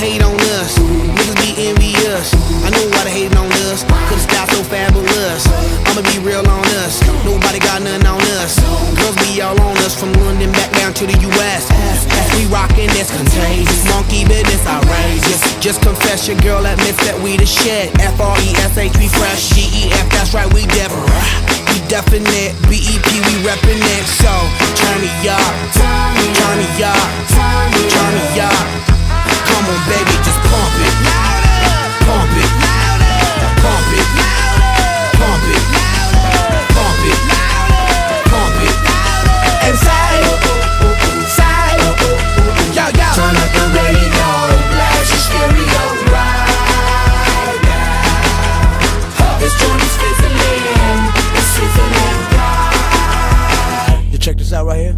hate on us, niggas be envious. I know why they hating on us, cause the style so fabulous. I'ma be real on us, nobody got nothing on us. Girls be all on us, from London back down to the US. We rockin' this contagious, monkey business outrageous. Just confess your girl admits that we the shit. F-R-E-S-H, we fresh. G-E-F, that's right, we Deborah. We definite, B-E-P, we reppin' it. So, turn me up, turn me up, turn me up. Come on baby, just pump it, pump it, pump it, pump it, pump it, pump it. And say, yo, yo. Turn up the radio, blast your stereo right now. This joint is fizzling, it's sizzling right. You check this out right here.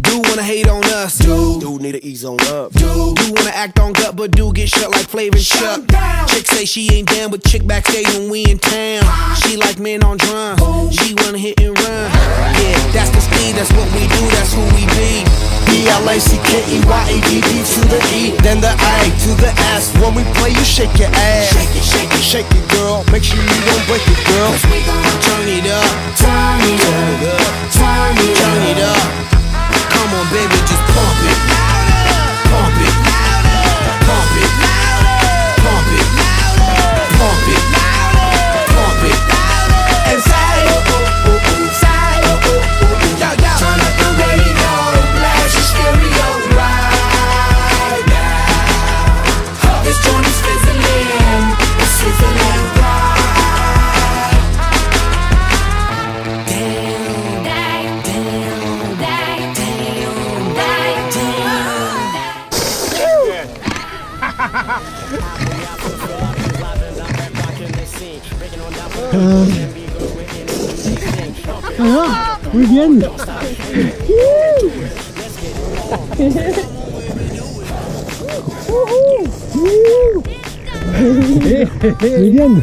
Do wanna hate on us, do need to ease on up, do wanna act on gut, but do get shut like Flavor and Chuck. Chick say she ain't down, but chick backstage when we in town. She like men on drums, she wanna hit and run. Yeah, that's the speed, that's what we do, that's who we be. B-L-A-C-K-E-Y-A-D-D to the E, then the A to the S. When we play, you shake your ass. Shake it, shake it, shake it, girl. Make sure you don't break it, girl. Cause we gon' Turn it up, turn it up, turn it up, turn it up. Come on, baby, just pump it, pump it, pump it, pump it, pump it, pump it, and say, yo, yo. turn up the radio, blast your stereo right now. This joint is fizzling, it's sizzling right. Muy bien. Muy bien.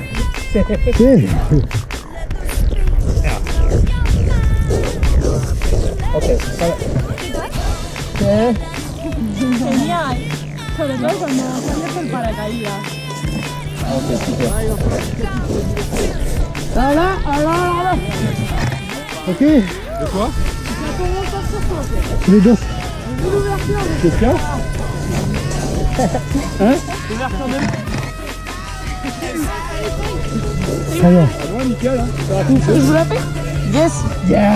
Sí. Genial, sobre todo cuando sales el paracaídas. Hola, hola, hola. Ok. De quoi? Comment ça se fait? Les deux. L'ouverture de... C'est ça? Hein? L'ouverture de... Très bien. Ah ouais, nickel, hein. Ça va tout. Je vous la fais? Yes. Yeah.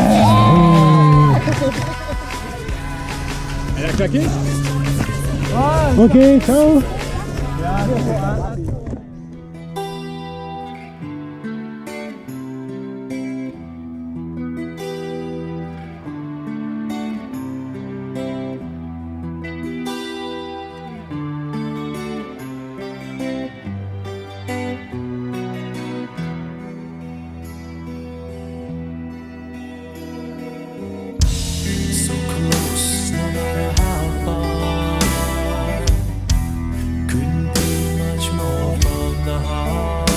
Elle a claqué? Ok, ciao. So close, no matter how far. Couldn't be much more from the heart.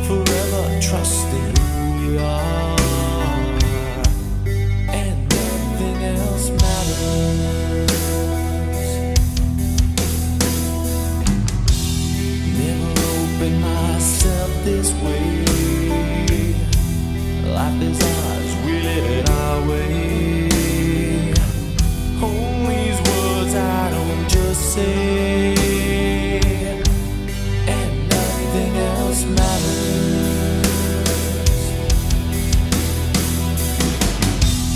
Forever trusting who you are, and nothing else matters. Never opened myself this way. Life is ours, we live it our way. Hold these words I don't just say, and nothing else matters.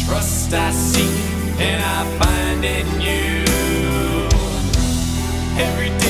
Trust I seek and I find in you. Every day